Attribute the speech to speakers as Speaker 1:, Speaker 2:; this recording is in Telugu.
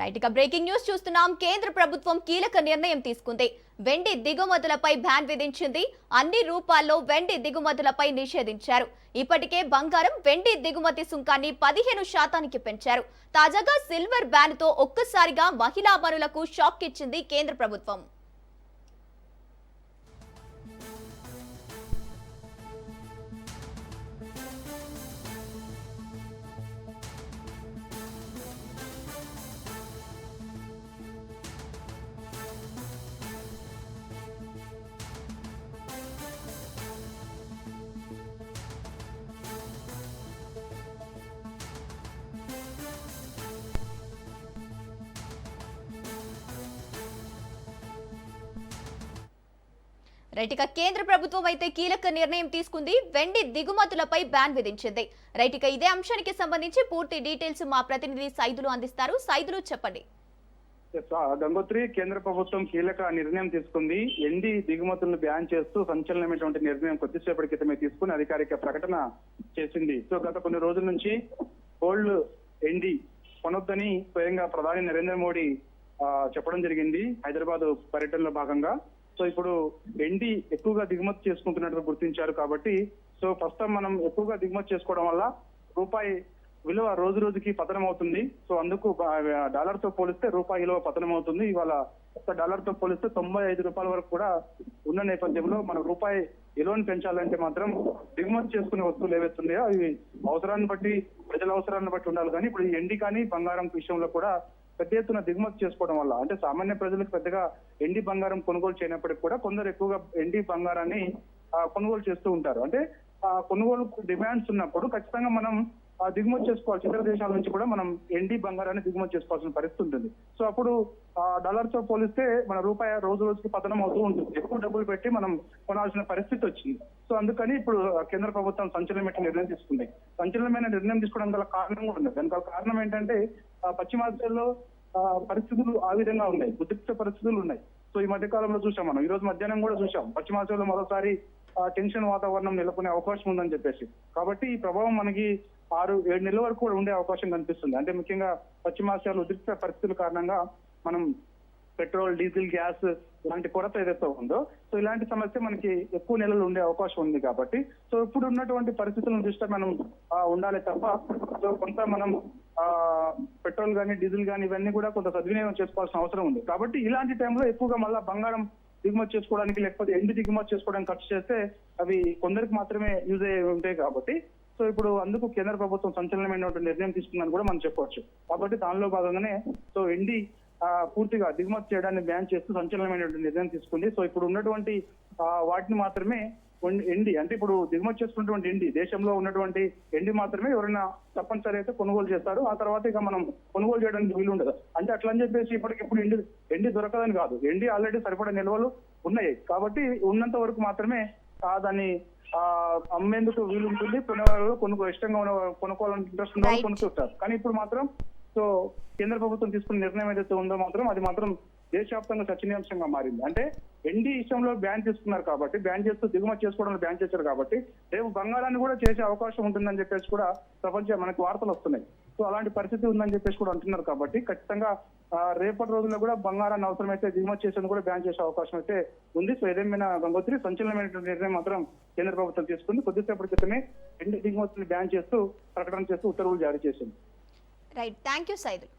Speaker 1: రైట్, ఇక బ్రేకింగ్ న్యూస్ చూస్తున్నాం. కేంద్ర ప్రభుత్వం కీలక నిర్ణయం తీసుకుంది. వెండి దిగుమతులపై బ్యాన్ విధించింది. అన్ని రూపాల్లో వెండి దిగుమతులపై నిషేధించారు. ఇప్పటికే బంగారం, వెండి దిగుమతి సుంకాన్ని 15% పెంచారు. తాజాగా సిల్వర్ బ్యాన్ తో ఒక్కసారిగా మహిళా పనులకు షాక్ ఇచ్చింది కేంద్ర ప్రభుత్వం. రైట్, ఇక కేంద్ర ప్రభుత్వం అయితే కీలక నిర్ణయం తీసుకుంది. వెండి దిగుమతులపై బ్యాన్ విధించింది. రైట్, ఇక ఇదే అంశానికి సంబంధించి పూర్తి డీటెయిల్స్ మా ప్రతినిధి సైదులు అందిస్తారు. సైదులు చెప్పండి.
Speaker 2: గంగోత్రి, కేంద్ర ప్రభుత్వం కీలక నిర్ణయం తీసుకుంది. వెండి దిగుమతులను బ్యాన్ చేస్తూ సంచలనమైనటువంటి నిర్ణయం కొద్దిసేపటి క్రితమే తీసుకుని అధికారిక ప్రకటన చేసింది. సో గత కొన్ని రోజుల నుంచి గోల్డ్, వెండి కొనొద్దని స్వయంగా ప్రధాని నరేంద్ర మోడీ చెప్పడం జరిగింది హైదరాబాద్ పర్యటనలో భాగంగా. సో ఇప్పుడు వెండి ఎక్కువగా దిగుమతి చేసుకుంటున్నట్టు గుర్తించారు కాబట్టి సో ప్రస్తుతం మనం ఎక్కువగా దిగుమతి చేసుకోవడం వల్ల రూపాయి విలువ రోజు రోజుకి పతనం అవుతుంది. సో అందుకు డాలర్ తో పోలిస్తే రూపాయి విలువ పతనం అవుతుంది. ఇవాళ ఒక డాలర్ తో పోలిస్తే 95 రూపాయల వరకు కూడా ఉన్న నేపథ్యంలో మన రూపాయి విలువను పెంచాలంటే మాత్రం దిగుమతి చేసుకునే వస్తువులు ఏవైతున్నాయో అవి అవసరాన్ని బట్టి, ప్రజల అవసరాన్ని బట్టి ఉండాలి. కానీ ఇప్పుడు ఎండి కానీ బంగారం విషయంలో కూడా పెద్ద ఎత్తున దిగుమతి చేసుకోవడం వల్ల అంటే సామాన్య ప్రజలకు పెద్దగా ఎండి బంగారం కొనుగోలు చేయనప్పటికీ కూడా కొందరు ఎక్కువగా ఎండి బంగారాన్ని కొనుగోలు చేస్తూ ఉంటారు. అంటే కొనుగోలు డిమాండ్స్ ఉన్నప్పుడు ఖచ్చితంగా మనం దిగుమతి చేసుకోవాల్సి, ఇతర దేశాల నుంచి కూడా మనం ఎండి బంగారాన్ని దిగుమతి చేసుకోవాల్సిన పరిస్థితి ఉంటుంది. సో అప్పుడు డాలర్ తో పోలిస్తే మన రూపాయి రోజు రోజుకి పతనం అవుతూ ఉంటుంది. ఎక్కువ డబ్బులు పెట్టి మనం కొనాల్సిన పరిస్థితి వచ్చింది. సో అందుకని ఇప్పుడు కేంద్ర ప్రభుత్వం సంచలనమైన నిర్ణయం తీసుకుంది. సంచలనమైన నిర్ణయం తీసుకోవడం గల కారణం కూడా ఉంది. దానికి కారణం ఏంటంటే పశ్చిమాసియాలో పరిస్థితులు ఆ విధంగా ఉన్నాయి, ఉద్రిక్త పరిస్థితులు ఉన్నాయి. సో ఈ మధ్య కాలంలో చూసాం, మనం ఈ రోజు మధ్యాహ్నం కూడా చూసాం, పశ్చిమాసియాలో మరోసారి టెన్షన్ వాతావరణం నెలకొనే అవకాశం ఉందని చెప్పేసి. కాబట్టి ఈ ప్రభావం మనకి 6-7 నెలల వరకు కూడా ఉండే అవకాశం కనిపిస్తుంది. అంటే ముఖ్యంగా పశ్చిమాసియాలో ఉద్రిక్త పరిస్థితుల కారణంగా మనం పెట్రోల్, డీజిల్, గ్యాస్ ఇలాంటి కొరత ఏదైతే ఉందో సో ఇలాంటి సమస్య మనకి ఎక్కువ నెలలు ఉండే అవకాశం ఉంది. కాబట్టి సో ఇప్పుడు ఉన్నటువంటి పరిస్థితులను దృష్ట్యా మనం ఉండాలి తప్ప సో కొంత మనం పెట్రోల్ కానీ, డీజిల్ కానీ ఇవన్నీ కూడా కొంత సద్వినియోగం చేసుకోవాల్సిన అవసరం ఉంది. కాబట్టి ఇలాంటి టైంలో ఎక్కువగా మళ్ళీ బంగారం దిగుమతి చేసుకోవడానికి లేకపోతే ఎండి దిగుమతి చేసుకోవడానికి ఖర్చు చేస్తే అవి కొందరికి మాత్రమే యూజ్ అయ్యే ఉంటాయి. కాబట్టి సో ఇప్పుడు అందుకు కేంద్ర ప్రభుత్వం సంచలనమైనటువంటి నిర్ణయం తీసుకుందని కూడా మనం చెప్పవచ్చు. కాబట్టి దానిలో భాగంగానే సో ఎండి పూర్తిగా దిగుమతి చేయడాన్ని బ్యాన్ చేస్తూ సంచలనమైనటువంటి నిర్ణయం తీసుకుంది. సో ఇప్పుడు ఉన్నటువంటి వాటిని మాత్రమే ఎండి, అంటే ఇప్పుడు దిగుమతి చేసుకున్నటువంటి ఎండి, దేశంలో ఉన్నటువంటి ఎండి మాత్రమే ఎవరైనా తప్పనిసరి అయితే కొనుగోలు చేస్తారు. ఆ తర్వాత ఇక మనం కొనుగోలు చేయడానికి వీలు ఉండదు. అంటే అట్లా అని చెప్పేసి ఇప్పటికిప్పుడు ఎండి దొరకదని కాదు, ఎండి ఆల్రెడీ సరిపడే నిల్వలు ఉన్నాయి. కాబట్టి ఉన్నంత వరకు మాత్రమే దాన్ని అమ్మేందుకు వీలు ఉంటుంది. కొనుగోలు ఇష్టంగా కొనుక్కోవాలని ఇంట్రెస్ట్ ఉన్న వాళ్ళు కొనుక్కుంటారు. కానీ ఇప్పుడు మాత్రం సో కేంద్ర ప్రభుత్వం తీసుకున్న నిర్ణయం ఏదైతే ఉందో మాత్రం అది మాత్రం దేశవ్యాప్తంగా చర్చనీయాంశంగా మారింది. అంటే ఎండి విషయంలో బ్యాన్ చేసుకున్నారు కాబట్టి, బ్యాన్ చేస్తూ దిగుమతి చేసుకోవడంలో బ్యాన్ చేశారు కాబట్టి రేపు బంగారాన్ని కూడా చేసే అవకాశం ఉంటుందని చెప్పేసి కూడా మనకి వార్తలు వస్తున్నాయి. సో అలాంటి పరిస్థితి ఉందని చెప్పేసి కూడా అంటున్నారు. కాబట్టి ఖచ్చితంగా రేపటి రోజుల్లో కూడా బంగారాన్ని అవసరమైతే దిగుమతి చేసేందుకు కూడా బ్యాన్ చేసే అవకాశం అయితే ఉంది. సో ఏదేమైనా గంగోత్రి, సంచలనమైనటువంటి నిర్ణయం మాత్రం కేంద్ర ప్రభుత్వం తీసుకుంది. కొద్దిసేపటి క్రితమే ఎండి దిగుమతులు బ్యాన్ చేస్తూ ప్రకటన చేస్తూ ఉత్తర్వులు జారీ చేసింది.
Speaker 1: Right, thank you Saidul.